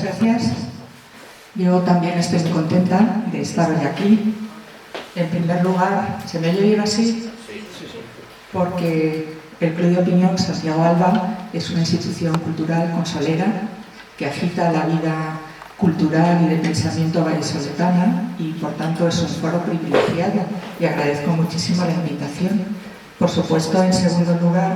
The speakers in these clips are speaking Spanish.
gracias. Yo también estoy muy contenta de estar hoy aquí. En primer lugar, ¿se me oye bien así? Porque el Club de Opinión Santiago Alba es una institución cultural consolera que agita la vida cultural y de pensamiento vallisoletana y por tanto es un foro privilegiado y agradezco muchísimo la invitación. Por supuesto, en segundo lugar,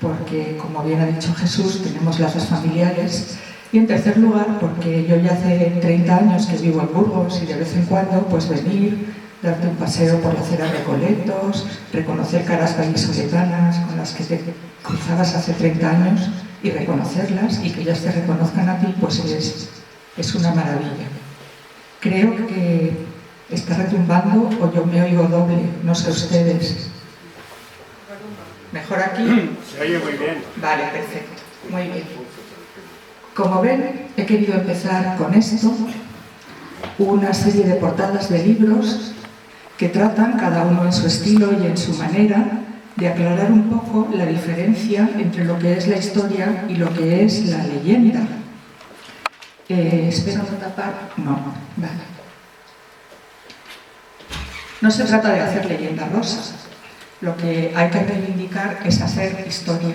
porque como bien ha dicho Jesús, tenemos lazos familiares, y en tercer lugar, porque yo ya hace 30 años que vivo en Burgos y de vez en cuando pues venir, darte un paseo por la acera Recoletos, reconocer caras vallisoletanas con las que te cruzabas hace 30 años y reconocerlas y que ellas te reconozcan a ti, pues es una maravilla. Creo que está retumbando o yo me oigo doble, no sé ustedes. ¿Mejor aquí? Se oye muy bien. Vale, perfecto, muy bien. Como ven, he querido empezar con esto, una serie de portadas de libros que tratan, cada uno en su estilo y en su manera, de aclarar un poco la diferencia entre lo que es la historia y lo que es la leyenda. Espero no tapar. No, vale. No se trata de hacer leyendas rosas. Lo que hay que reivindicar es hacer historia.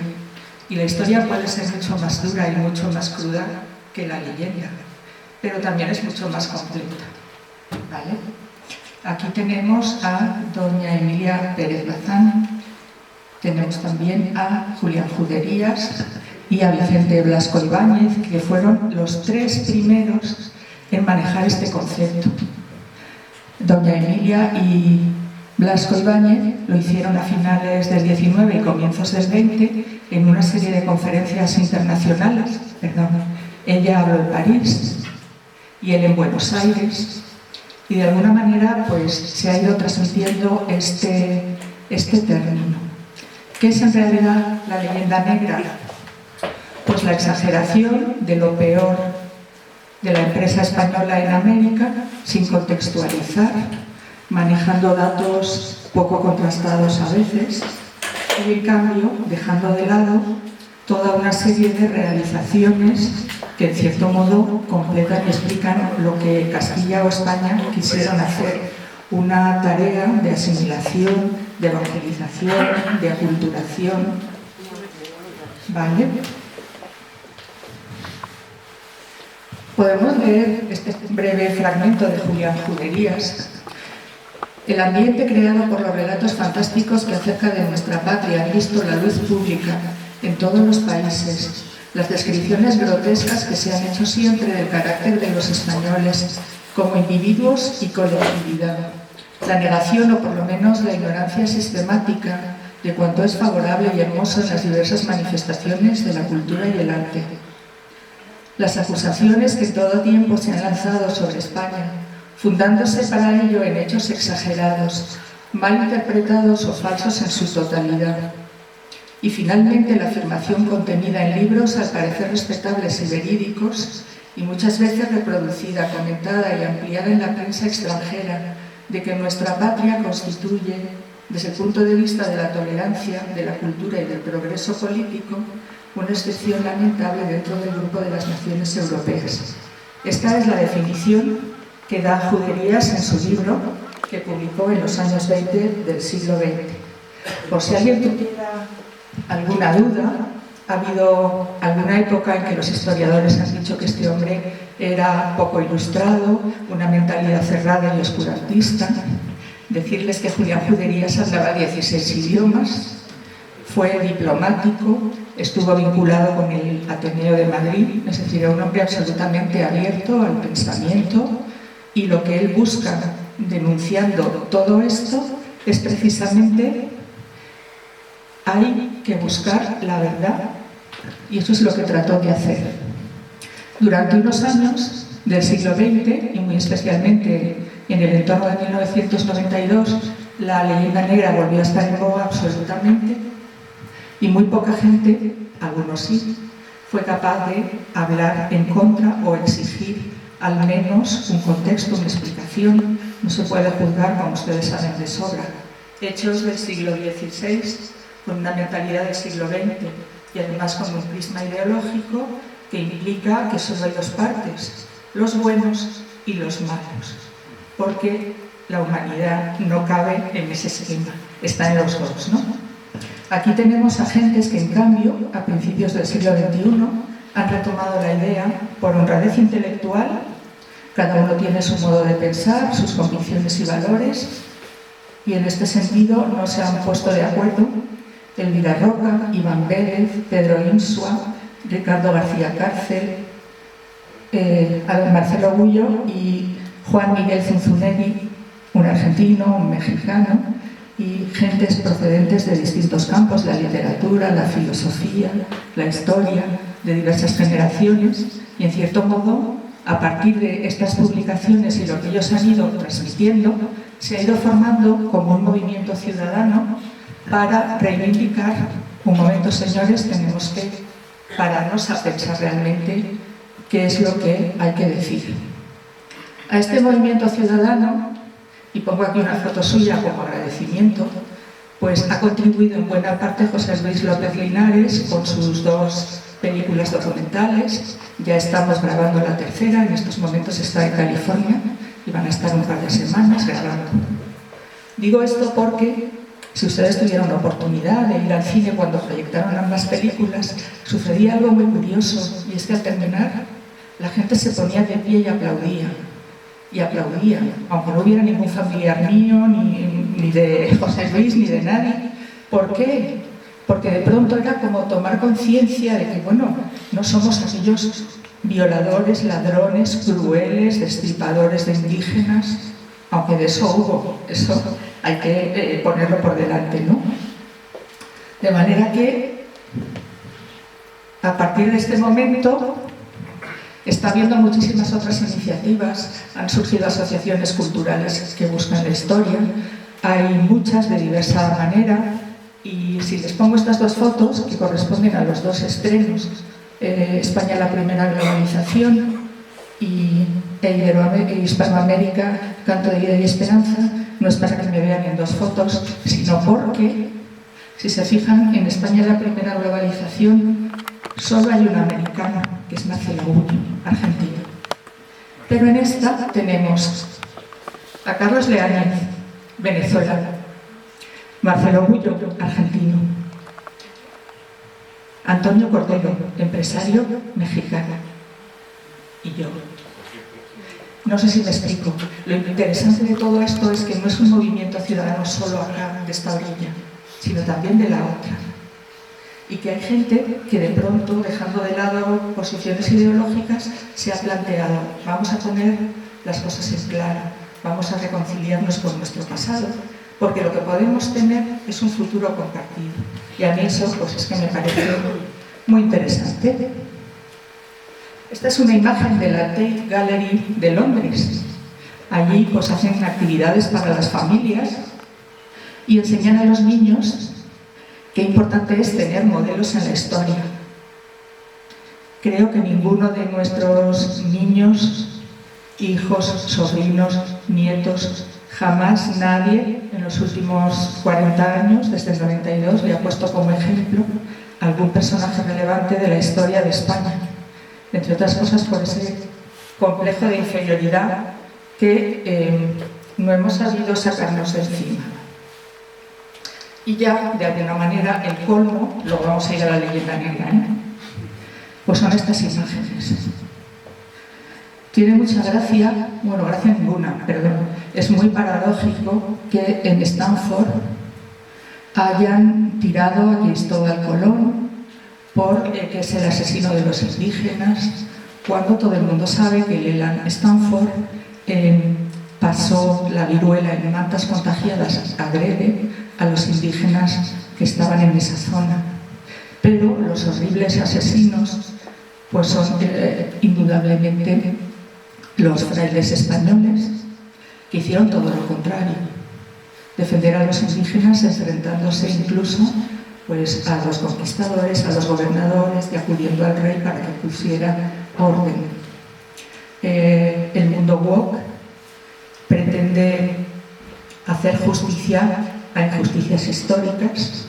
Y la historia puede ser mucho más dura y mucho más cruda que la leyenda, pero también es mucho más completa. ¿Vale? Aquí tenemos a doña Emilia Pérez Bazán, tenemos también a Julián Juderías y a Vicente Blasco Ibáñez, que fueron los tres primeros en manejar este concepto. Doña Emilia y Blasco Ibáñez lo hicieron a finales del 19 y comienzos del 20 en una serie de conferencias internacionales. Ella habló en París y él en Buenos Aires, y de alguna manera pues se ha ido transmitiendo este término. ¿Qué es en realidad la leyenda negra? Pues la exageración de lo peor de la empresa española en América, sin contextualizar, manejando datos poco contrastados a veces, y en cambio dejando de lado toda una serie de realizaciones que en cierto modo completan y explican lo que Castilla o España quisieron hacer, una tarea de asimilación, de evangelización, de aculturación. ¿Vale? Podemos leer este breve fragmento de Julián Juderías. El ambiente creado por los relatos fantásticos que acerca de nuestra patria han visto la luz pública en todos los países, las descripciones grotescas que se han hecho siempre del carácter de los españoles como individuos y colectividad, la negación o por lo menos la ignorancia sistemática de cuanto es favorable y hermoso en las diversas manifestaciones de la cultura y el arte. Las acusaciones que en todo tiempo se han lanzado sobre España, fundándose para ello en hechos exagerados, mal interpretados o falsos en su totalidad. Y finalmente la afirmación contenida en libros al parecer respetables y verídicos, y muchas veces reproducida, comentada y ampliada en la prensa extranjera, de que nuestra patria constituye, desde el punto de vista de la tolerancia, de la cultura y del progreso político, una excepción lamentable dentro del grupo de las naciones europeas. Esta es la definición que da Juderías en su libro, que publicó en los años 20 del siglo XX. Por si alguien tuviera alguna duda, ha habido alguna época en que los historiadores han dicho que este hombre era poco ilustrado, una mentalidad cerrada y oscurantista. Decirles que Julián Juderías hablaba 16 idiomas, fue diplomático, estuvo vinculado con el Ateneo de Madrid, es decir, era un hombre absolutamente abierto al pensamiento, y lo que él busca denunciando todo esto es precisamente hay que buscar la verdad, y eso es lo que trató de hacer. Durante unos años del siglo XX, y muy especialmente en el entorno de 1992, la leyenda negra volvió a estar en boga absolutamente, y muy poca gente, algunos sí, fue capaz de hablar en contra o exigir al menos un contexto, una explicación. No se puede juzgar, como ustedes saben de sobra, hechos del siglo XVI con una mentalidad del siglo XX y además con un prisma ideológico que implica que solo hay dos partes, los buenos y los malos, porque la humanidad no cabe en ese esquema, está en los dos, ¿no? Aquí tenemos a gentes que, en cambio, a principios del siglo XXI, han retomado la idea por honradez intelectual. Cada uno tiene su modo de pensar, sus convicciones y valores, y en este sentido no se han puesto de acuerdo Elvira Roca, Iván Pérez, Pedro Insua, Ricardo García Cárcel, Marcelo Gullo y Juan Miguel Zunzunegui, un argentino, un mexicano, y gentes procedentes de distintos campos, la literatura, la filosofía, la historia, de diversas generaciones, y en cierto modo, a partir de estas publicaciones y lo que ellos han ido transmitiendo, se ha ido formando como un movimiento ciudadano para reivindicar, un momento señores, tenemos que pararnos a pensar realmente qué es lo que hay que decir. A este movimiento ciudadano, y pongo aquí una foto suya como agradecimiento, pues ha contribuido en buena parte José Luis López Linares con sus 2 películas documentales. Ya estamos grabando la tercera, en estos momentos está en California y van a estar un par de semanas grabando. Digo esto porque si ustedes tuvieron la oportunidad de ir al cine cuando proyectaron ambas películas, sucedía algo muy curioso, y es que al terminar la gente se ponía de pie y aplaudía. Y aplaudía, aunque no hubiera ningún familiar mío, ni de José Luis, ni de nadie. ¿Por qué? Porque de pronto era como tomar conciencia de que, bueno, no somos aquellos violadores, ladrones, crueles, destripadores de indígenas, aunque de eso hubo, eso hay que ponerlo por delante, ¿no? De manera que, a partir de este momento, está habiendo muchísimas otras iniciativas, han surgido asociaciones culturales que buscan la historia, hay muchas de diversa manera, y si les pongo estas 2 fotos, que corresponden a los 2 estrenos, España la primera globalización y Hispanoamérica, Canto de Vida y Esperanza, no es para que me vean en 2 fotos, sino porque, si se fijan, en España la primera globalización solo hay un americano, que es Marcelo Gullo, argentino. Pero en esta tenemos a Carlos Leáñez, Venezuela, Marcelo Gullo, argentino, Antonio Cordero, empresario mexicano, y yo. No sé si me explico. Lo interesante de todo esto es que no es un movimiento ciudadano solo acá, de esta orilla, sino también de la otra. Y que hay gente que de pronto, dejando de lado posiciones ideológicas, se ha planteado, vamos a poner las cosas en claro, vamos a reconciliarnos con nuestro pasado, porque lo que podemos tener es un futuro compartido. Y a mí eso pues es que me parece muy interesante. Esta es una imagen de la Tate Gallery de Londres. Allí pues hacen actividades para las familias y enseñan a los niños qué importante es tener modelos en la historia. Creo que ninguno de nuestros niños, hijos, sobrinos, nietos, jamás nadie en los últimos 40 años, desde el 92, le ha puesto como ejemplo a algún personaje relevante de la historia de España. Entre otras cosas por ese complejo de inferioridad que no hemos sabido sacarnos de encima. Y ya, de alguna manera, el colmo, luego vamos a ir a la leyenda negra, pues son estas imágenes. Tiene mucha gracia, bueno, gracia ninguna, perdón, es muy paradójico que en Stanford hayan tirado a Cristóbal Colón que es el asesino de los indígenas, cuando todo el mundo sabe que Leland Stanford pasó la viruela en mantas contagiadas adrede a los indígenas que estaban en esa zona. Pero los horribles asesinos pues son indudablemente los frailes españoles, que hicieron todo lo contrario, defender a los indígenas enfrentándose incluso pues, a los conquistadores, a los gobernadores, y acudiendo al rey para que pusiera orden. El mundo woke pretende hacer justicia a injusticias históricas.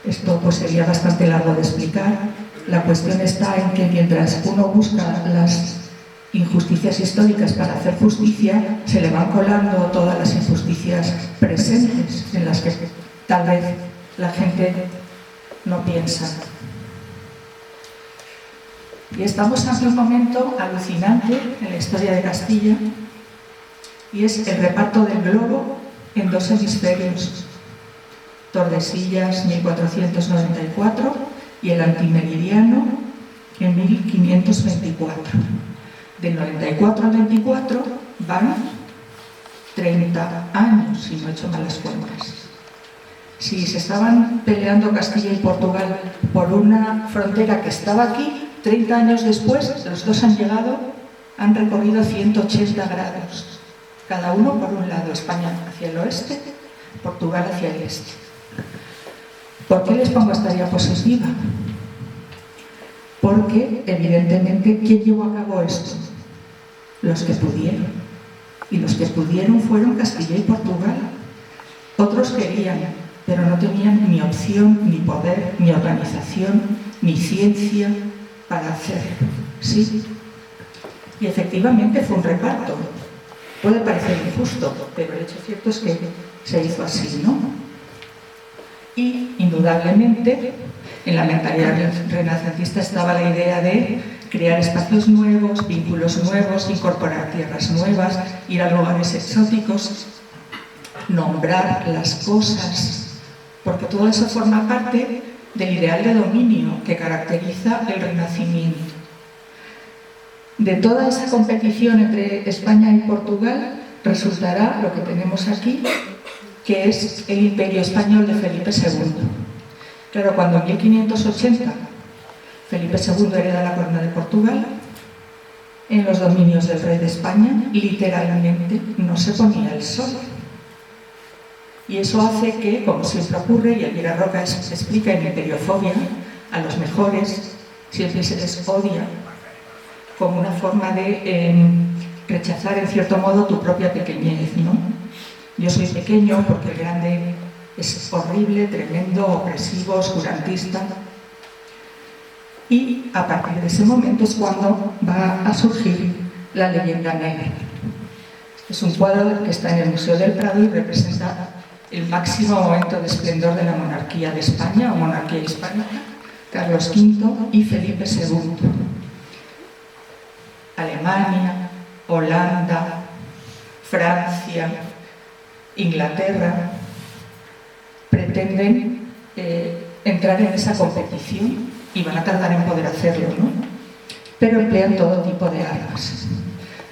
Esto pues, sería bastante largo de explicar, La cuestión está en que mientras uno busca las injusticias históricas para hacer justicia, se le van colando todas las injusticias presentes en las que tal vez la gente no piensa. Y estamos ante un momento alucinante en la historia de Castilla, y es el reparto del globo en 2 hemisferios. Tordesillas 1494 y el antimeridiano en 1524. Del 94 al 24 van 30 años, si no he hecho malas cuentas. Si se estaban peleando Castilla y Portugal por una frontera que estaba aquí, 30 años después los dos han llegado, han recorrido 180 grados, cada uno por un lado, España hacia el oeste, Portugal hacia el este. ¿Por qué les pongo esta diapositiva? Porque, evidentemente, ¿quién llevó a cabo esto? Los que pudieron. Y los que pudieron fueron Castilla y Portugal. Otros querían, pero no tenían ni opción, ni poder, ni organización, ni ciencia para hacerlo. ¿Sí? Y efectivamente fue un reparto. Puede parecer injusto, pero el hecho cierto es que se hizo así, ¿no? Y, indudablemente, en la mentalidad renacentista estaba la idea de crear espacios nuevos, vínculos nuevos, incorporar tierras nuevas, ir a lugares exóticos, nombrar las cosas, porque todo eso forma parte del ideal de dominio que caracteriza el Renacimiento. De toda esa competición entre España y Portugal resultará lo que tenemos aquí, que es el Imperio Español de Felipe II. Claro, cuando en 1580 Felipe II hereda la corona de Portugal, en los dominios del rey de España literalmente no se ponía el sol. Y eso hace que, como siempre ocurre, y Elvira Roca explica en Imperiofobia, a los mejores siempre se les odia como una forma de rechazar en cierto modo tu propia pequeñez, ¿no? Yo soy pequeño porque el grande es horrible, tremendo, opresivo, oscurantista. Y a partir de ese momento es cuando va a surgir la leyenda negra. Es un cuadro que está en el Museo del Prado y representa el máximo momento de esplendor de la monarquía de España o monarquía hispánica, Carlos V y Felipe II. Alemania, Holanda, Francia, Inglaterra pretenden entrar en esa competición y van a tardar en poder hacerlo, ¿no? Pero emplean todo tipo de armas.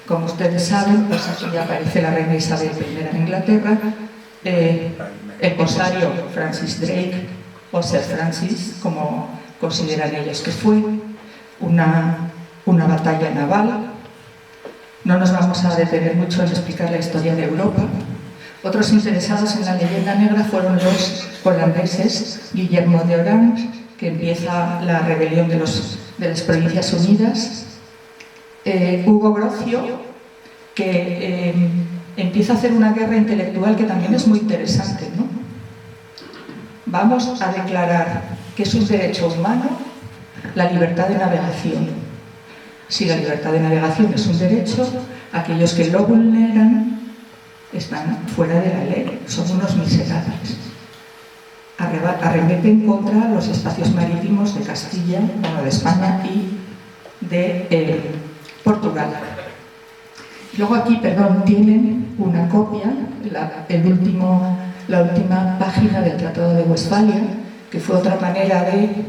Como ustedes saben, pues aquí ya aparece la reina Isabel I en Inglaterra, el corsario Francis Drake, o Sir Francis, como consideran ellos que fue, una batalla naval. No nos vamos a detener mucho en explicar la historia de Europa. Otros interesados en la leyenda negra fueron los holandeses, Guillermo de Orange, que empieza la rebelión de las Provincias Unidas, Hugo Grocio, que empieza a hacer una guerra intelectual que también es muy interesante, ¿no? Vamos a declarar que es un derecho humano la libertad de navegación. Si la libertad de navegación es un derecho, aquellos que lo vulneran están fuera de la ley, son unos miserables. Arremeten contra los espacios marítimos de Castilla, bueno, de España y de Portugal. Luego aquí, perdón, tienen una copia, la última página del Tratado de Westfalia, que fue otra manera de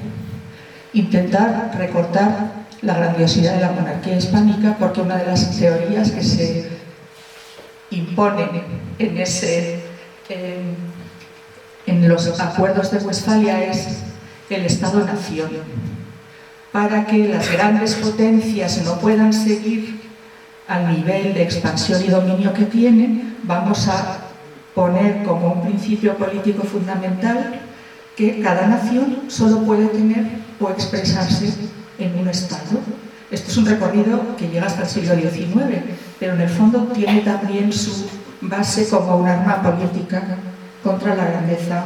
intentar recortar la grandiosidad de la monarquía hispánica, porque una de las teorías que se imponen en los acuerdos de Westfalia es el Estado-nación. Para que las grandes potencias no puedan seguir al nivel de expansión y dominio que tienen, vamos a poner como un principio político fundamental que cada nación solo puede tener o expresarse en un Estado. Esto es un recorrido que llega hasta el siglo XIX, pero en el fondo tiene también su base como un arma política contra la grandeza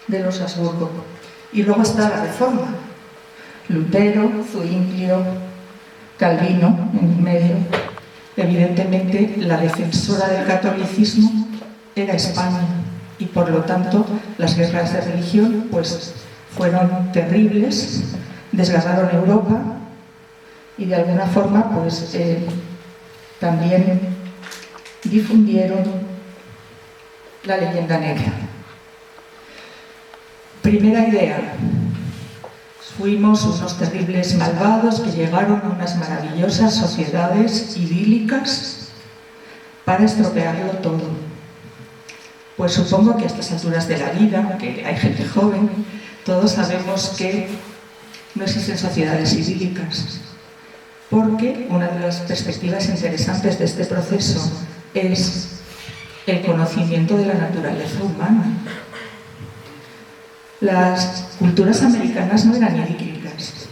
de los Habsburgo. Y luego está la Reforma. Lutero, Zwinglio, Calvino, en medio. Evidentemente, la defensora del catolicismo era España y, por lo tanto, las guerras de religión pues, fueron terribles, desgarraron Europa y, de alguna forma, pues, también difundieron la leyenda negra. Primera idea. Fuimos unos terribles malvados que llegaron a unas maravillosas sociedades idílicas para estropearlo todo. Pues supongo que a estas alturas de la vida, que hay gente joven, todos sabemos que no existen sociedades idílicas, porque una de las perspectivas interesantes de este proceso es el conocimiento de la naturaleza humana. Las culturas americanas no eran idílicas.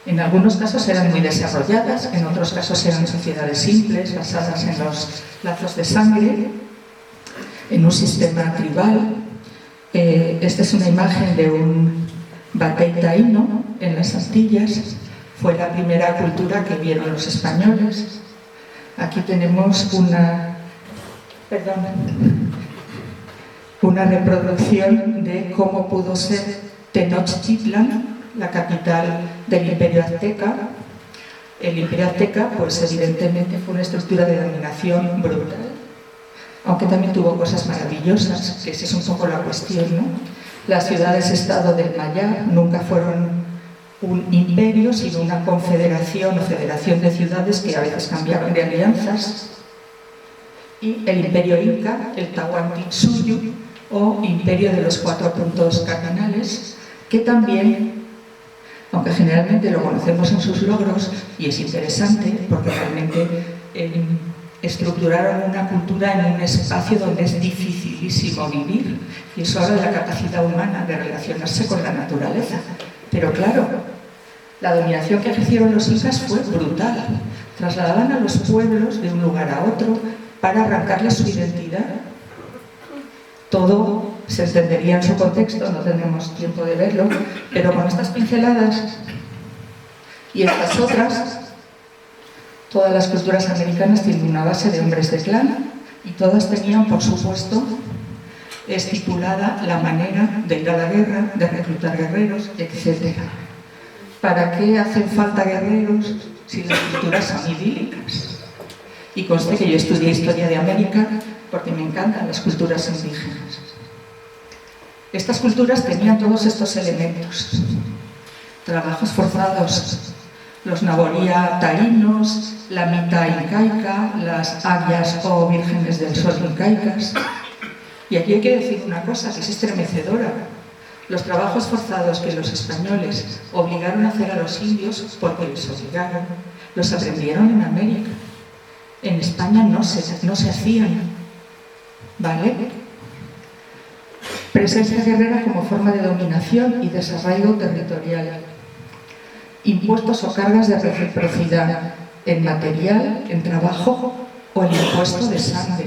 En algunos casos eran muy desarrolladas, en otros casos eran sociedades simples, basadas en los lazos de sangre, en un sistema tribal. Esta es una imagen de un batey taíno en las Antillas. Fue la primera cultura que vieron los españoles. Aquí tenemos una reproducción de cómo pudo ser Tenochtitlan, la capital del Imperio Azteca. El Imperio Azteca, pues evidentemente fue una estructura de dominación brutal, aunque también tuvo cosas maravillosas, que esa es un poco la cuestión, ¿no? Las ciudades-estado del Maya nunca fueron un imperio, sino una confederación o federación de ciudades que a veces cambiaban de alianzas. Y el imperio inca, el Tahuantinsuyo, o imperio de los 4 puntos cardinales, que también, aunque generalmente lo conocemos en sus logros, y es interesante porque realmente estructuraron una cultura en un espacio donde es dificilísimo vivir, y eso habla de la capacidad humana de relacionarse con la naturaleza. Pero claro, la dominación que ejercieron los incas fue brutal. Trasladaban a los pueblos de un lugar a otro para arrancarles su identidad. Todo se entendería en su contexto, no tenemos tiempo de verlo, pero con estas pinceladas y estas otras, todas las culturas americanas tienen una base de hombres de clan y todas tenían, por supuesto, estipulada la manera de ir a la guerra, de reclutar guerreros, etc. ¿Para qué hacen falta guerreros si las culturas son idílicas? Y conste que yo estudié Historia de América porque me encantan las culturas indígenas. Estas culturas tenían todos estos elementos. Trabajos forzados, los Naboría taínos, la Mita incaica, las Ayas o Vírgenes del Sol incaicas. Y aquí hay que decir una cosa que es estremecedora. Los trabajos forzados que los españoles obligaron a hacer a los indios, porque les obligaron, los aprendieron en América. En España no se hacían, ¿vale? Presencia guerrera como forma de dominación y desarraigo territorial. Impuestos o cargas de reciprocidad en material, en trabajo o en impuesto de sangre.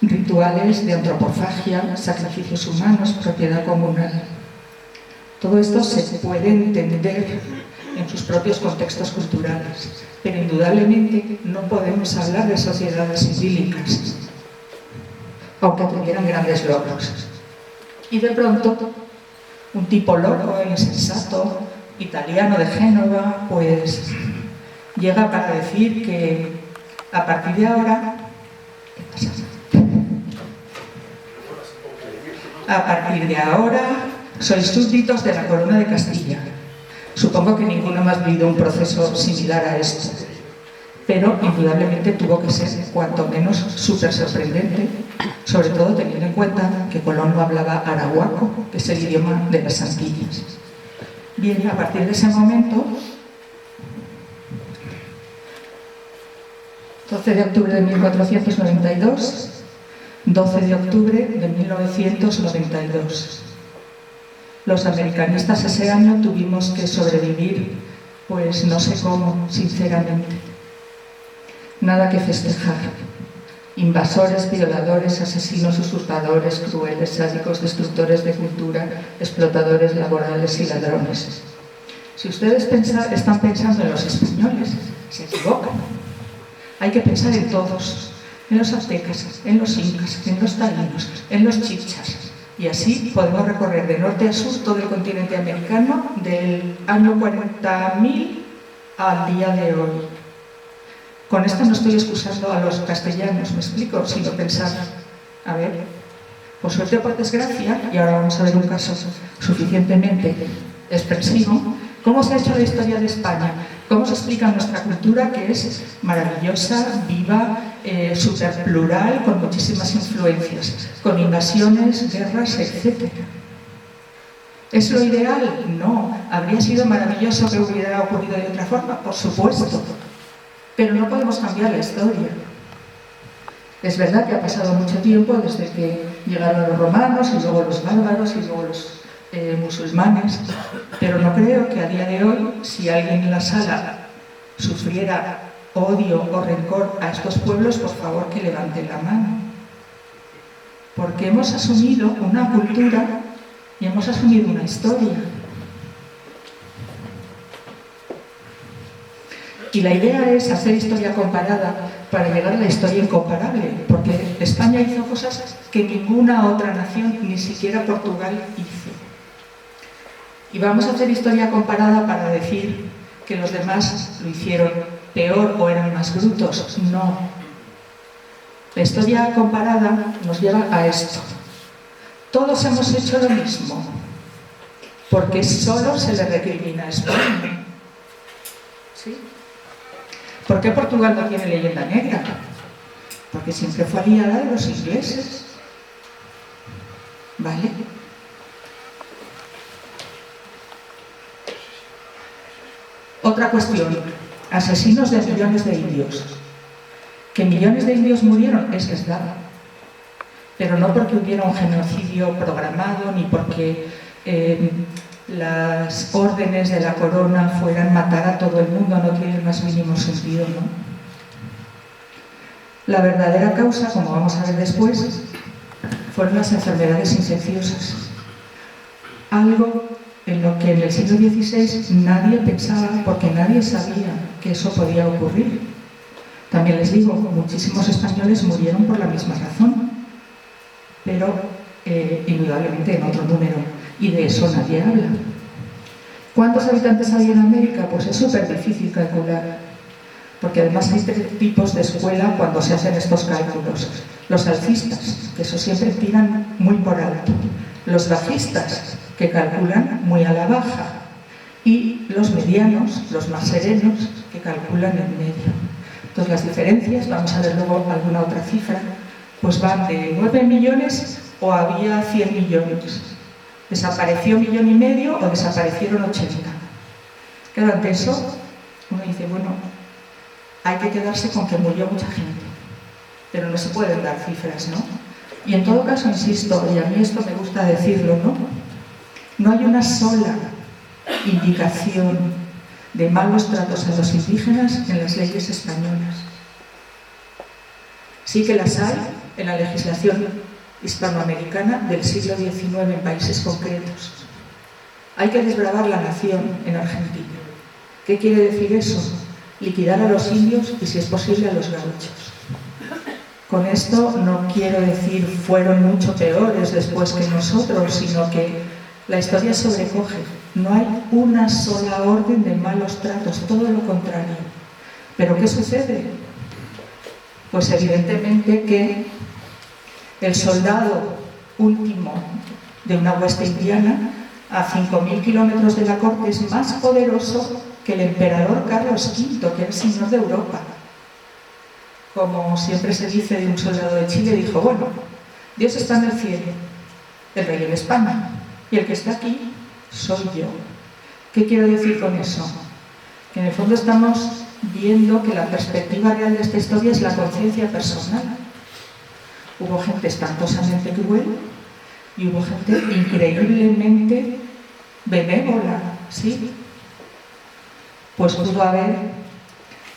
Rituales de antropofagia, sacrificios humanos, propiedad comunal. Todo esto se puede entender en sus propios contextos culturales, pero indudablemente no podemos hablar de sociedades idílicas, aunque tuvieran grandes logros. Y de pronto, un tipo loco e insensato, italiano de Génova, pues llega para decir que a partir de ahora, ¿qué pasa? A partir de ahora sois súbditos de la corona de Castilla. Supongo que ninguno más ha vivido un proceso similar a esto, pero indudablemente tuvo que ser cuanto menos súper sorprendente, sobre todo teniendo en cuenta que Colón no hablaba arahuaco, que es el idioma de las Antillas. Bien, a partir de ese momento, 12 de octubre de 1492, 12 de octubre de 1992. Los americanistas ese año tuvimos que sobrevivir, pues no sé cómo, sinceramente. Nada que festejar. invasores, violadores, asesinos, usurpadores, crueles, sádicos, destructores de cultura, explotadores laborales y ladrones. Si ustedes están pensando en los españoles, se equivocan. Hay que pensar en todos, en los aztecas, en los incas, en los taínos, en los chichas. Y así podemos recorrer de norte a sur todo el continente americano del año 40.000 al día de hoy. Con esto no estoy excusando a los castellanos, ¿me explico? Sino pensar, a ver, por suerte o por desgracia, y ahora vamos a ver un caso suficientemente expresivo, ¿cómo se ha hecho la historia de España? ¿Cómo se explica nuestra cultura, que es maravillosa, viva, súper plural, con muchísimas influencias, con invasiones, guerras, etc.? ¿Es lo ideal? No. ¿Habría sido maravilloso que hubiera ocurrido de otra forma? Por supuesto. Pero no podemos cambiar la historia. Es verdad que ha pasado mucho tiempo desde que llegaron los romanos y luego los bárbaros y luego los musulmanes, pero no creo que a día de hoy, si alguien en la sala sufriera odio o rencor a estos pueblos, por favor que levanten la mano. Porque hemos asumido una cultura y hemos asumido una historia. Y la idea es hacer historia comparada para llegar a la historia incomparable, porque España hizo cosas que ninguna otra nación, ni siquiera Portugal, hizo. Y vamos a hacer historia comparada para decir que los demás lo hicieron peor o eran más brutos. No. La historia comparada nos lleva a esto. Todos hemos hecho lo mismo, porque solo se le recrimina a España. ¿Sí? ¿Por qué Portugal no tiene leyenda negra? Porque siempre fue aliada de los ingleses. ¿Vale? Otra cuestión. Asesinos de millones de indios. Que millones de indios murieron es verdad. Pero no porque hubiera un genocidio programado, ni porque las órdenes de la corona fueran matar a todo el mundo, no tiene el más mínimo sentido, ¿no? La verdadera causa, como vamos a ver después, fueron las enfermedades infecciosas. Algo en lo que en el siglo XVI nadie pensaba, porque nadie sabía que eso podía ocurrir. También les digo, muchísimos españoles murieron por la misma razón, pero indudablemente en otro número. Y de eso nadie habla. ¿Cuántos habitantes hay en América? Pues es súper difícil calcular, porque además hay tres tipos de escuela cuando se hacen estos cálculos. Los alcistas, que eso siempre tiran muy por alto. Los bajistas, que calculan muy a la baja. Y los medianos, los más serenos, que calculan en medio. Entonces las diferencias, vamos a ver luego alguna otra cifra, pues van de 9 millones o había 100 millones. ¿Desapareció 1,5 millones o desaparecieron 80? Claro, ante eso uno dice, bueno, hay que quedarse con que murió mucha gente, pero no se pueden dar cifras, ¿no? Y en todo caso, insisto, y a mí esto me gusta decirlo, ¿no? No hay una sola indicación de malos tratos a los indígenas en las leyes españolas. Sí que las hay en la legislación hispanoamericana del siglo XIX en países concretos. Hay que desbravar la nación en Argentina. ¿Qué quiere decir eso? Liquidar a los indios y, si es posible, a los gauchos. Con esto no quiero decir fueron mucho peores después que nosotros, sino que la historia sobrecoge. No hay una sola orden de malos tratos, todo lo contrario. ¿Pero qué sucede? Pues evidentemente que el soldado último de una hueste indiana a 5.000 kilómetros de la corte es más poderoso que el emperador Carlos V, que era el señor de Europa. Como siempre se dice de un soldado de Chile, dijo, bueno, Dios está en el cielo, el rey en España, y el que está aquí soy yo. ¿Qué quiero decir con eso? Que en el fondo estamos viendo que la perspectiva real de esta historia es la conciencia personal. Hubo gente espantosamente cruel y hubo gente increíblemente benévola, ¿sí? Pues pudo haber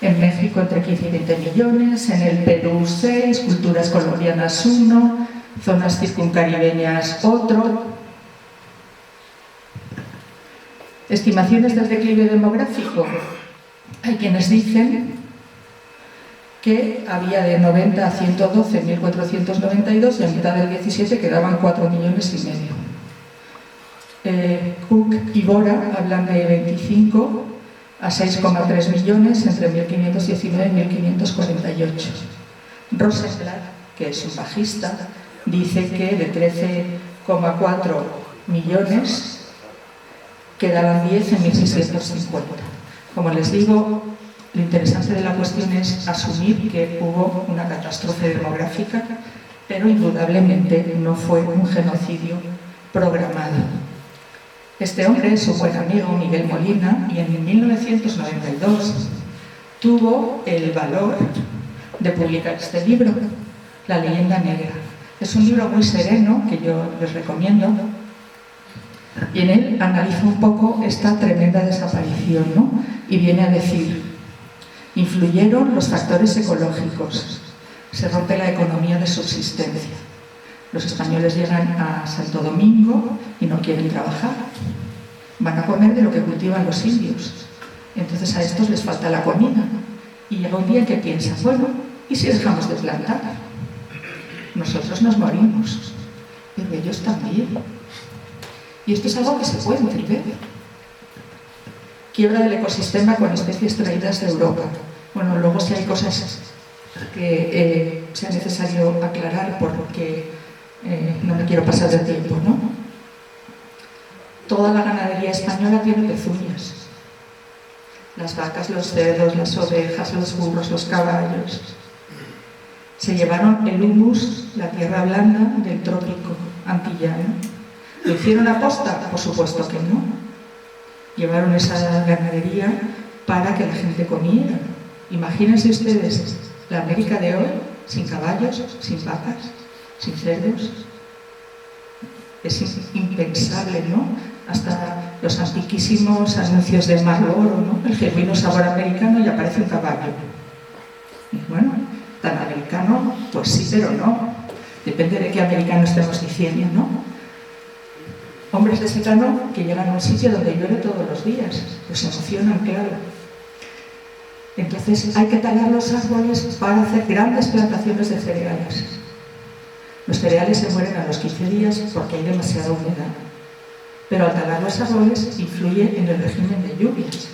En México entre 15 y 20 millones, en el Perú 6, culturas colombianas 1, zonas circuncaribeñas otro. Estimaciones del declive demográfico. Hay quienes dicen que había de 90 a 112 1.492 y a mitad del 17 quedaban 4,5 millones. Cook y Bora hablan de 25 a 6,3 millones entre 1519 y 1548. Rosenblatt, que es un bajista, dice que de 13,4 millones quedaban 10 en 1650. Como les digo, lo interesante de la cuestión es asumir que hubo una catástrofe demográfica, pero indudablemente no fue un genocidio programado. Este hombre es un buen amigo, Miguel Molina, y en 1992 tuvo el valor de publicar este libro, La leyenda negra. Es un libro muy sereno que yo les recomiendo, y en él analiza un poco esta tremenda desaparición, ¿no? Y viene a decir: influyeron los factores ecológicos, se rompe la economía de subsistencia. Los españoles llegan a Santo Domingo y no quieren trabajar. Van a comer de lo que cultivan los indios. Entonces a estos les falta la comida. Y llega un día en que piensan, bueno, ¿y si dejamos de plantar? Nosotros nos morimos, pero ellos también. Y esto es algo que se puede entender. Quiebra del ecosistema con especies traídas de Europa. Bueno, luego si hay cosas que sea necesario aclarar porque no me quiero pasar de tiempo, ¿no? Toda la ganadería española tiene pezuñas. Las vacas, los cerdos, las ovejas, los burros, los caballos. Se llevaron el humus, la tierra blanda del trópico antillano. ¿Lo hicieron a posta? Por supuesto que no. Llevaron esa ganadería para que la gente comiera. Imagínense ustedes la América de hoy sin caballos, sin vacas, sin cerdos. Es impensable, ¿no? Hasta los antiquísimos anuncios de Marlboro, ¿no? El genuino sabor americano, y aparece un caballo. Y bueno, tan americano, pues sí, pero no. Depende de qué americano estemos diciendo, ¿no? Hombres de secano que llegan a un sitio donde llueve todos los días, pues se emocionan, claro. Entonces hay que talar los árboles para hacer grandes plantaciones de cereales. Los cereales se mueren a los 15 días porque hay demasiada humedad. Pero al talar los árboles influye en el régimen de lluvias.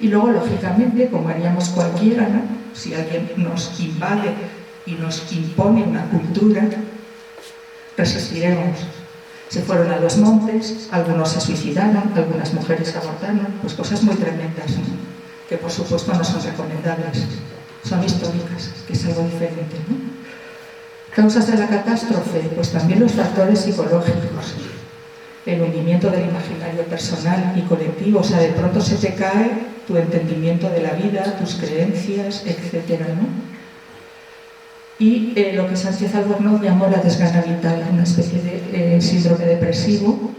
Y luego, lógicamente, como haríamos cualquiera, ¿no? Si alguien nos invade y nos impone una cultura, resistiremos. Se fueron a los montes, algunos se suicidaron, algunas mujeres abortaron, pues cosas muy tremendas, ¿no? Que por supuesto no son recomendables, son históricas, que es algo diferente, ¿no? Causas de la catástrofe, pues también los factores psicológicos, el hundimiento del imaginario personal y colectivo, o sea, de pronto se te cae tu entendimiento de la vida, tus creencias, etcétera, ¿no? Y lo que Sánchez Albornoz llamó la desgana vital, una especie de síndrome depresivo,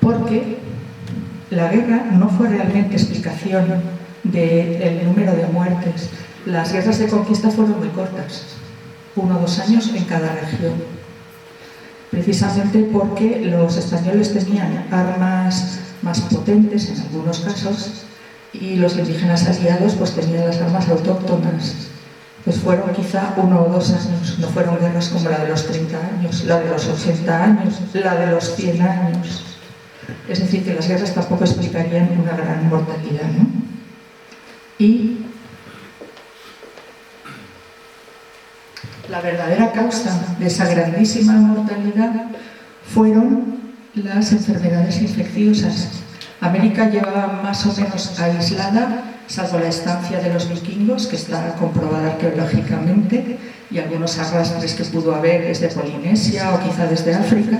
porque la guerra no fue realmente explicación del número de muertes. Las guerras de conquista fueron muy cortas, 1 o 2 años en cada región, precisamente porque los españoles tenían armas más potentes en algunos casos y los indígenas aliados pues tenían las armas autóctonas. Pues fueron quizá 1 o 2 años, no fueron guerras como la de los 30 años, la de los 80 años, la de los 100 años. Es decir, que las guerras tampoco explicarían una gran mortalidad, ¿no? Y la verdadera causa de esa grandísima mortalidad fueron las enfermedades infecciosas. América llevaba más o menos aislada, salvo la estancia de los vikingos, que está comprobada arqueológicamente, y algunos arrastres que pudo haber desde Polinesia o quizá desde África,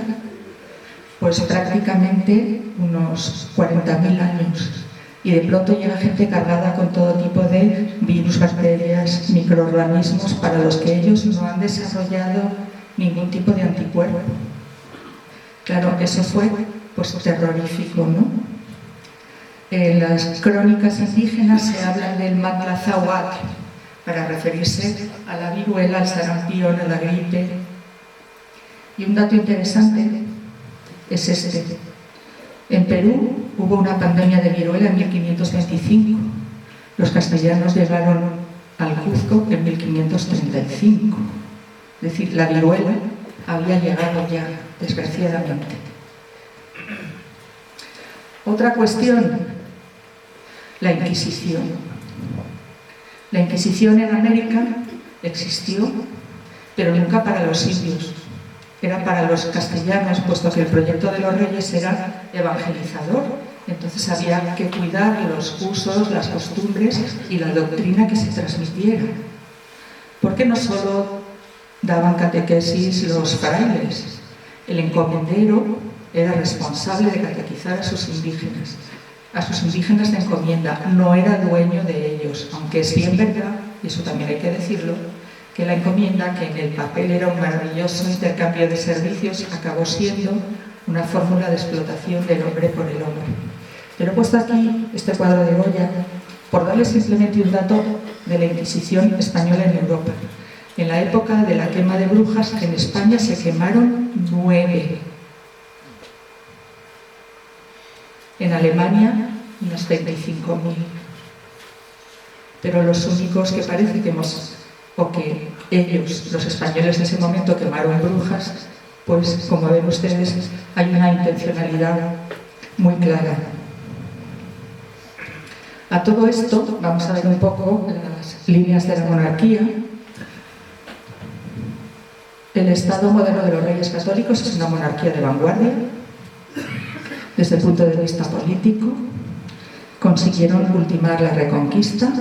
pues prácticamente unos 40.000 años. Y de pronto llega gente cargada con todo tipo de virus, bacterias, microorganismos para los que ellos no han desarrollado ningún tipo de anticuerpo. Claro, eso fue pues terrorífico, ¿no? En las crónicas indígenas se habla del matlazahuat para referirse a la viruela, al sarampión, a la gripe. Y un dato interesante es este. En Perú hubo una pandemia de viruela en 1525. Los castellanos llegaron al Cuzco en 1535. Es decir, la viruela había llegado ya, desgraciadamente. Otra cuestión, la Inquisición. La Inquisición en América existió, pero nunca para los indios. Era para los castellanos, puesto que el proyecto de los reyes era evangelizador. Entonces había que cuidar los usos, las costumbres y la doctrina que se transmitiera. Porque no solo daban catequesis los frailes, el encomendero era responsable de catequizar a sus indígenas de encomienda, no era dueño de ellos, aunque es bien verdad, y eso también hay que decirlo, que la encomienda, que en el papel era un maravilloso intercambio de servicios, acabó siendo una fórmula de explotación del hombre por el hombre. Pero he puesto aquí este cuadro de Goya por darles simplemente un dato de la Inquisición española en Europa. En la época de la quema de brujas, en España se quemaron 9. En Alemania, unos 25.000. Pero los únicos que parece que que ellos, los españoles de ese momento, quemaron brujas, pues como ven ustedes, hay una intencionalidad muy clara. A todo esto, vamos a ver un poco las líneas de la monarquía. El Estado modelo de los Reyes Católicos es una monarquía de vanguardia. Desde el punto de vista político, consiguieron ultimar la Reconquista.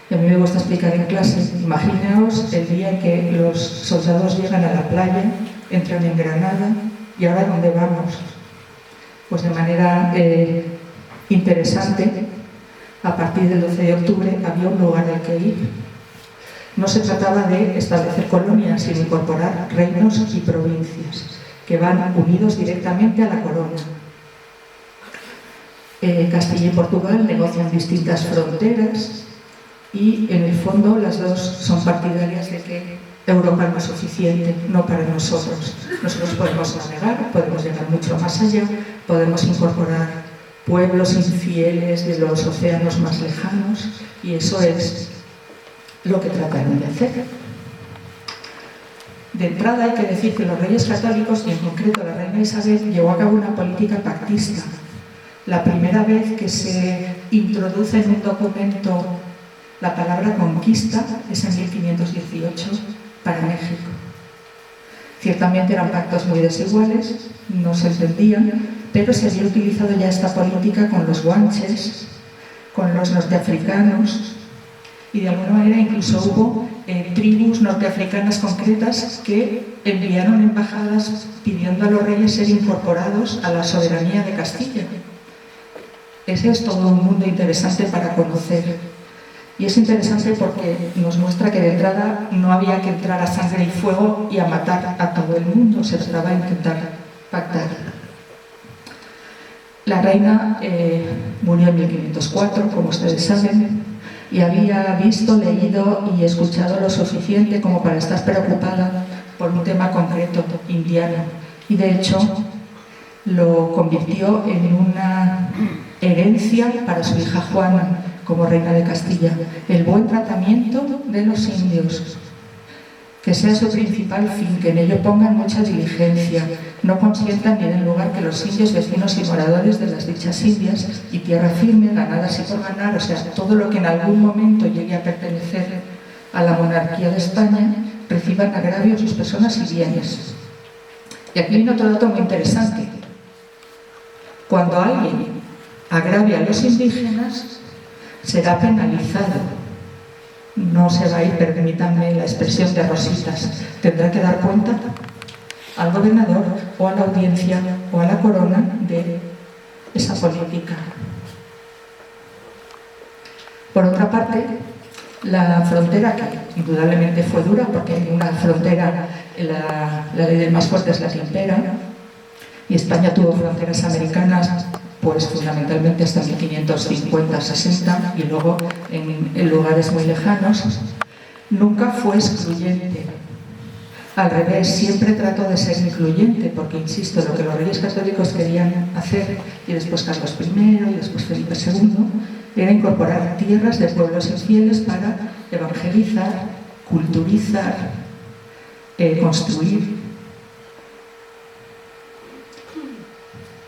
Y a mí me gusta explicar en clase, imaginaos el día en que los soldados llegan a la playa, entran en Granada, ¿y ahora dónde vamos? Pues de manera interesante, a partir del 12 de octubre había un lugar al que ir. No se trataba de establecer colonias, sino incorporar reinos y provincias, que van unidos directamente a la corona. Castilla y Portugal negocian distintas fronteras y en el fondo las dos son partidarias de que Europa no es suficiente, no para nosotros. Nosotros podemos navegar, podemos llegar mucho más allá, podemos incorporar pueblos infieles de los océanos más lejanos y eso es lo que trataron de hacer. De entrada hay que decir que los reyes católicos, y en concreto la reina Isabel, llevó a cabo una política pactista. La primera vez que se introduce en un documento la palabra conquista es en 1518 para México. Ciertamente eran pactos muy desiguales, no se entendían, pero se había utilizado ya esta política con los guanches, con los norteafricanos, y de alguna manera incluso hubo tribus norteafricanas concretas que enviaron embajadas pidiendo a los reyes ser incorporados a la soberanía de Castilla. Ese es todo un mundo interesante para conocer. Y es interesante porque nos muestra que de entrada no había que entrar a sangre y fuego y a matar a todo el mundo, se trataba de intentar pactar. La reina murió en 1504, como ustedes saben, y había visto, leído y escuchado lo suficiente como para estar preocupada por un tema concreto, indiano. Y de hecho lo convirtió en una herencia para su hija Juana, como reina de Castilla, el buen tratamiento de los indios, que sea su principal fin, que en ello pongan mucha diligencia, no consientan ni den lugar que los indios, vecinos y moradores de las dichas indias y tierra firme, ganadas y por ganar, o sea, todo lo que en algún momento llegue a pertenecer a la monarquía de España, reciban agravio sus personas y bienes. Y aquí hay otro dato muy interesante. Cuando alguien agravia a los indígenas, será penalizado. No se va a ir, permítanme la expresión de rositas, tendrá que dar cuenta al gobernador o a la audiencia o a la corona de esa política. Por otra parte, la frontera, que indudablemente fue dura, porque en una frontera la ley del más fuerte es la que impera, y España tuvo fronteras americanas pues fundamentalmente hasta 1550-60 y luego en lugares muy lejanos, nunca fue excluyente. Al revés, siempre trató de ser incluyente, porque, insisto, lo que los reyes católicos querían hacer, y después Carlos I y después Felipe II, era incorporar tierras de pueblos infieles para evangelizar, culturizar, construir.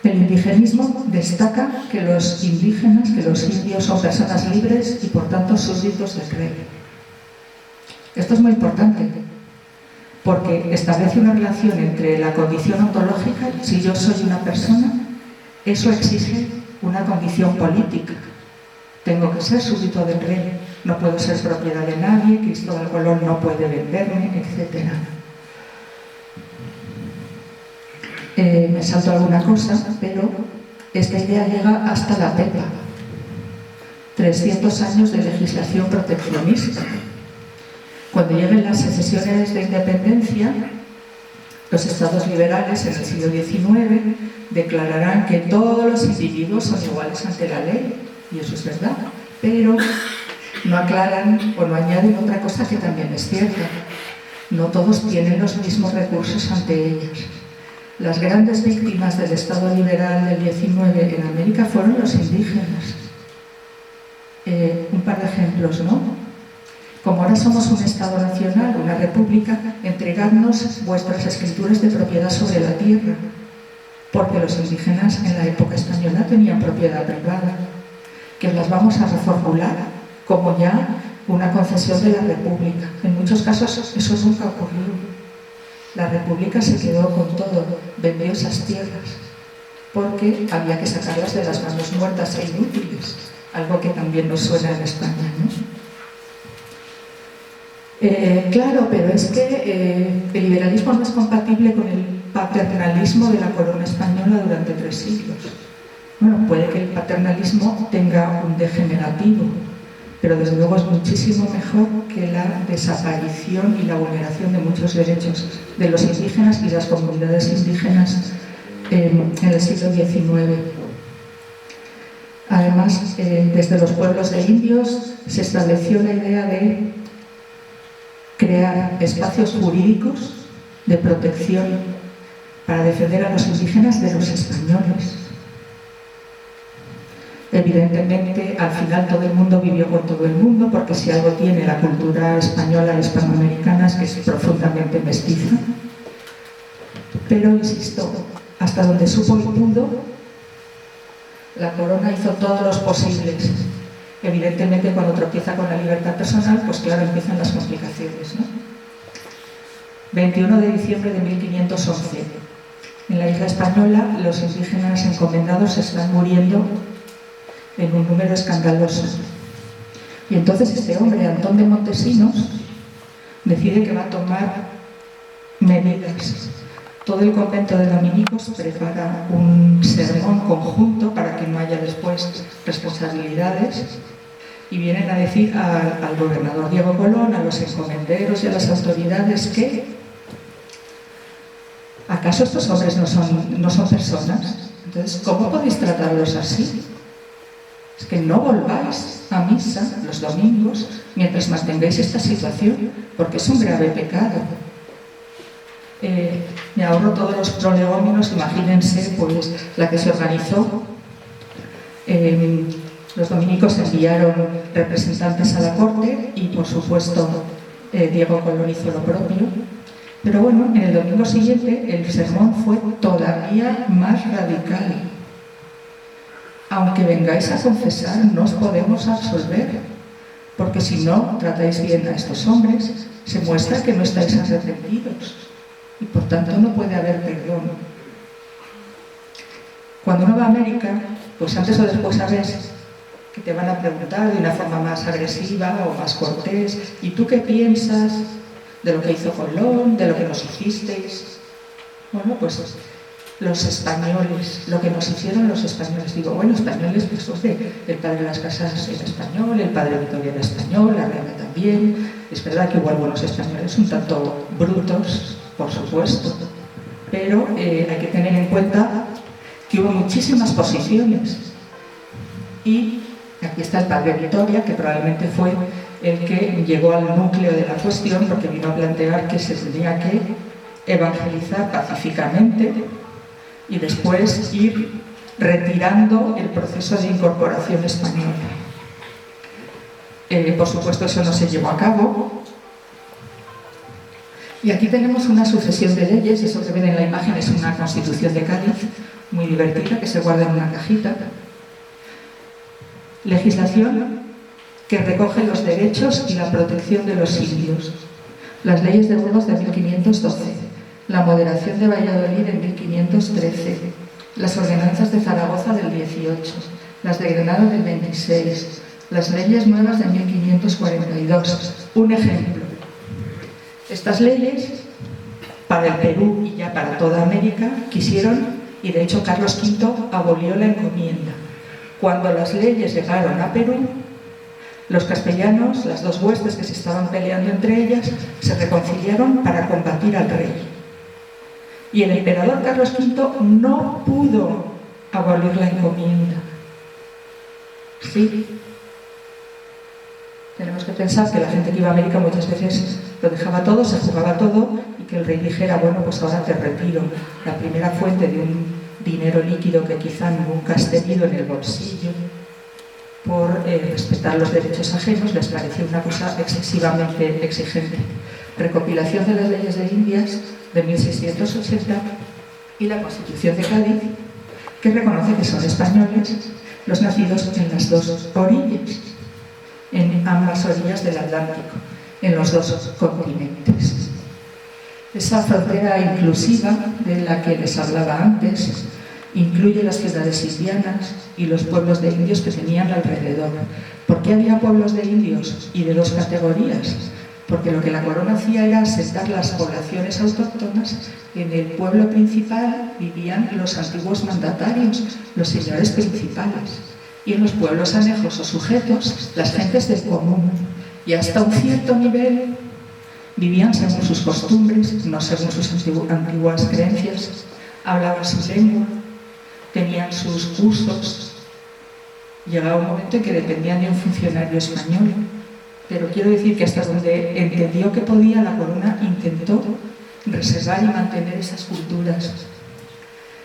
El indigenismo destaca que los indígenas, que los indios son personas libres y por tanto súbditos del rey. Esto es muy importante, porque establece una relación entre la condición ontológica, si yo soy una persona, eso exige una condición política. Tengo que ser súbdito del rey, no puedo ser propiedad de nadie, Cristóbal Colón no puede venderme, etc. Me salto alguna cosa, pero esta idea llega hasta la Pepa. 300 años de legislación proteccionista. Cuando lleguen las secesiones de independencia, los estados liberales en el siglo XIX declararán que todos los individuos son iguales ante la ley, y eso es verdad, pero no aclaran o no añaden otra cosa que también es cierta. No todos tienen los mismos recursos ante ellas. Las grandes víctimas del Estado liberal del XIX en América fueron los indígenas. Un par de ejemplos, ¿no? Como ahora somos un Estado nacional, una república, entregadnos vuestras escrituras de propiedad sobre la tierra, porque los indígenas en la época española tenían propiedad privada, que las vamos a reformular como ya una concesión de la república. En muchos casos eso nunca ocurrió. La república se quedó con todo, vendió esas tierras, porque había que sacarlas de las manos muertas e inútiles, algo que también nos suena en España, ¿no? Claro, pero es que el liberalismo no es compatible con el paternalismo de la corona española durante 3 siglos. Bueno, puede que el paternalismo tenga un degenerativo, pero desde luego es muchísimo mejor que la desaparición y la vulneración de muchos derechos de los indígenas y las comunidades indígenas en el siglo XIX. Además, desde los pueblos de indios se estableció la idea de crear espacios jurídicos de protección para defender a los indígenas de los españoles. Evidentemente, al final todo el mundo vivió con todo el mundo, porque si algo tiene la cultura española hispanoamericana es que es profundamente mestiza. Pero, insisto, hasta donde supo y pudo, la corona hizo todos los posibles. Evidentemente, cuando tropieza con la libertad personal, pues claro, empiezan las complicaciones, ¿no? 21 de diciembre de 1511. En la isla española, los indígenas encomendados están muriendo en un número escandaloso. Y entonces este hombre, Antón de Montesinos, decide que va a tomar medidas. Todo el convento de dominicos prepara un sermón conjunto para que no haya después responsabilidades y vienen a decir al gobernador Diego Colón, a los encomenderos y a las autoridades que ¿acaso estos hombres no son personas? Entonces, ¿cómo podéis tratarlos así? Es que no volváis a misa los domingos mientras mantengáis esta situación, porque es un grave pecado. Me ahorro todos los prolegómenos, imagínense pues la que se organizó. Los dominicos enviaron representantes a la corte y por supuesto Diego Colón hizo lo propio. Pero bueno, en el domingo siguiente el sermón fue todavía más radical. Aunque vengáis a confesar, no os podemos absolver, porque si no tratáis bien a estos hombres, se muestra que no estáis arrepentidos y por tanto no puede haber perdón. Cuando uno va a América, pues antes o después sabes que te van a preguntar de una forma más agresiva o más cortés: ¿y tú qué piensas de lo que hizo Colón, de lo que nos hicisteis? Bueno, pues los españoles, lo que nos hicieron los españoles. Digo, bueno, españoles, pues el padre de las Casas era español, el padre Victoria era español, la reina también. Es verdad que hubo algunos españoles un tanto brutos, por supuesto, pero hay que tener en cuenta que hubo muchísimas posiciones. Y aquí está el padre Vitoria, que probablemente fue el que llegó al núcleo de la cuestión, porque vino a plantear que se tenía que evangelizar pacíficamente y después ir retirando el proceso de incorporación española. Por supuesto, eso no se llevó a cabo. Y aquí tenemos una sucesión de leyes, eso que ven en la imagen es una Constitución de Cádiz, muy divertida, que se guarda en una cajita. Legislación que recoge los derechos y la protección de los indios. Las leyes de Burgos de 1512, la moderación de Valladolid en 1513, las ordenanzas de Zaragoza del 18, las de Granada del 26, las leyes nuevas de 1542. Un ejemplo. Estas leyes, para el Perú y ya para toda América, quisieron, y de hecho Carlos V abolió la encomienda. Cuando las leyes llegaron a Perú, los castellanos, las dos huestes que se estaban peleando entre ellas, se reconciliaron para combatir al rey. Y el emperador Carlos V no pudo abolir la encomienda. Sí. Tenemos que pensar que la gente que iba a América muchas veces lo dejaba todo, se jugaba todo, y que el rey dijera, bueno, pues ahora te retiro. La primera fuente de un dinero líquido que quizá nunca has tenido en el bolsillo, por respetar los derechos ajenos, les pareció una cosa excesivamente exigente. Recopilación de las leyes de Indias de 1680 y la Constitución de Cádiz, que reconoce que son españoles los nacidos en las dos orillas, en ambas orillas del Atlántico, en los dos continentes. Esa frontera inclusiva de la que les hablaba antes incluye las ciudades indianas y los pueblos de indios que tenían alrededor. ¿Por qué había pueblos de indios y de dos categorías? Porque lo que la corona hacía era asentar las poblaciones autóctonas. En el pueblo principal vivían los antiguos mandatarios, los señores principales, y en los pueblos anejos o sujetos, las gentes del común. Y hasta un cierto nivel vivían según sus costumbres, no según sus antiguas creencias, hablaban su lengua, tenían sus usos. Llegaba un momento en que dependían de un funcionario español, pero quiero decir que hasta donde entendió que podía, la corona intentó reservar y mantener esas culturas.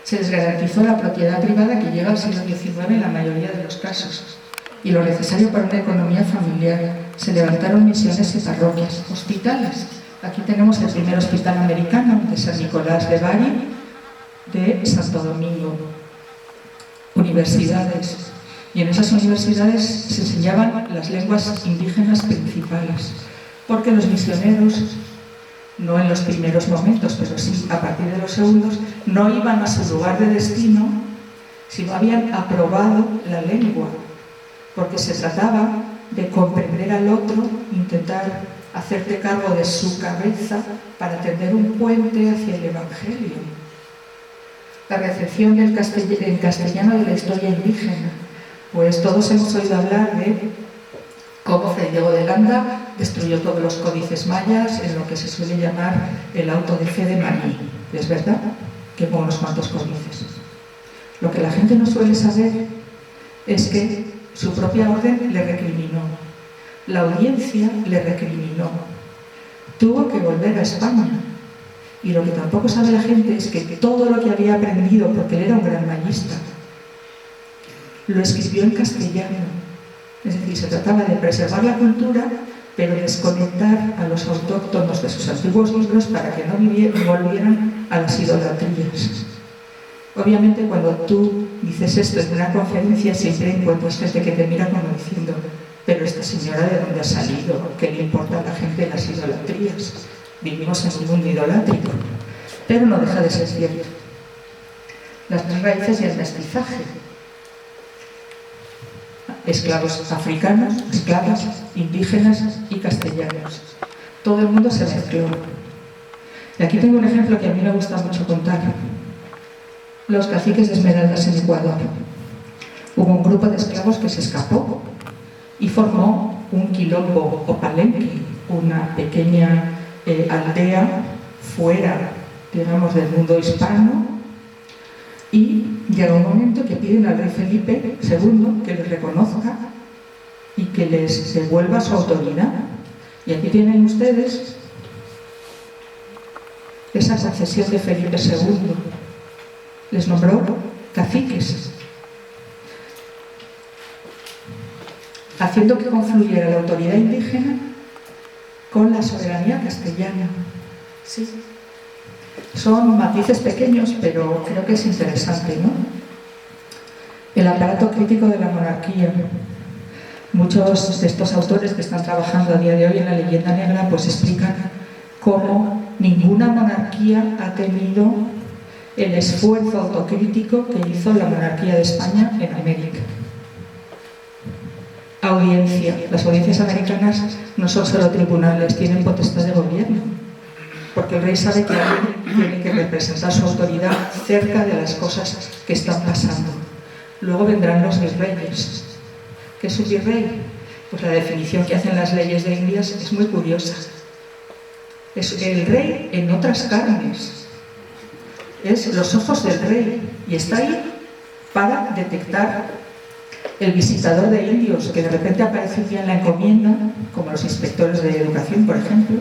Se les garantizó la propiedad privada que llega al siglo XIX en la mayoría de los casos, y lo necesario para una economía familiar. Se levantaron misiones y parroquias, hospitales. Aquí tenemos el primer hospital americano de San Nicolás de Bari, de Santo Domingo. Universidades, y en esas universidades se enseñaban las lenguas indígenas principales, porque los misioneros, no en los primeros momentos, pero sí a partir de los segundos, no iban a su lugar de destino si no habían aprobado la lengua, porque se trataba de comprender al otro, intentar hacerte cargo de su cabeza para tender un puente hacia el Evangelio. La recepción del castellano de la historia indígena. Pues todos hemos oído hablar de cómo Fray Diego de Landa destruyó todos los códices mayas en lo que se suele llamar el auto de fe de Maní. Es verdad, quemó unos cuantos códices. Lo que la gente no suele saber es que su propia orden le recriminó, la audiencia le recriminó, tuvo que volver a España. Y lo que tampoco sabe la gente es que todo lo que había aprendido, porque él era un gran mayista, lo escribió en castellano. Es decir, se trataba de preservar la cultura, pero desconectar a los autóctonos de sus antiguos libros para que no volvieran a las idolatrías. Obviamente, cuando tú dices esto en una conferencia, siempre encuentras gente que te mira como diciendo, pero esta señora, ¿de dónde ha salido? ¿Qué le importa a la gente las idolatrías? Vivimos en un mundo idolátrico, pero no deja de ser cierto. Las tres raíces y el mestizaje. Esclavos africanos, esclavas, indígenas y castellanos. Todo el mundo se mezcló. Y aquí tengo un ejemplo que a mí me gusta mucho contar. Los caciques de Esmeraldas en Ecuador. Hubo un grupo de esclavos que se escapó y formó un quilombo o palenque, una pequeña aldea fuera, digamos, del mundo hispano, y llega un momento que piden al rey Felipe II que les reconozca y que les devuelva su autoridad. Y aquí tienen ustedes esa concesión de Felipe II. Les nombró caciques, haciendo que confluyera la autoridad indígena con la soberanía castellana. Sí. Son matices pequeños, pero creo que es interesante, ¿no? El aparato crítico de la monarquía. Muchos de estos autores que están trabajando a día de hoy en la leyenda negra pues explican cómo ninguna monarquía ha tenido el esfuerzo autocrítico que hizo la monarquía de España en América. Audiencia. Las audiencias americanas no son solo tribunales, tienen potestad de gobierno, porque el rey sabe que alguien tiene que representar su autoridad cerca de las cosas que están pasando. Luego vendrán los virreyes. ¿Qué es un virrey? Pues la definición que hacen las leyes de Indias es muy curiosa. Es el rey en otras carnes. Es los ojos del rey. Y está ahí para detectar el visitador de indios que de repente aparece un día en la encomienda, como los inspectores de educación, por ejemplo,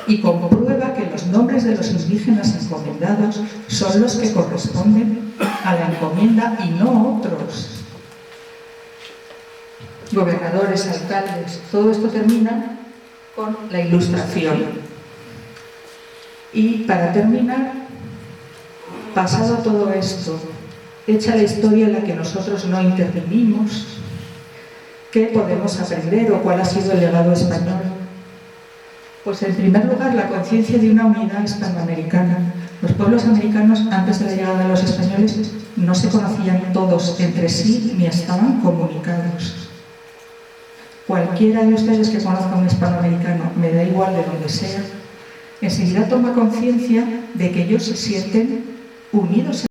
y comprueba que los nombres de los indígenas encomendados son los que corresponden a la encomienda y no otros. Gobernadores, alcaldes, todo esto termina con la Ilustración. Y para terminar, pasado todo esto, hecha la historia en la que nosotros no intervinimos, ¿qué podemos aprender o cuál ha sido el legado español? Pues en primer lugar la conciencia de una unidad hispanoamericana. Los pueblos americanos antes de la llegada de los españoles no se conocían todos entre sí ni estaban comunicados. Cualquiera de ustedes que conozca a un hispanoamericano, me da igual de donde sea, enseguida toma conciencia de que ellos se sienten unidos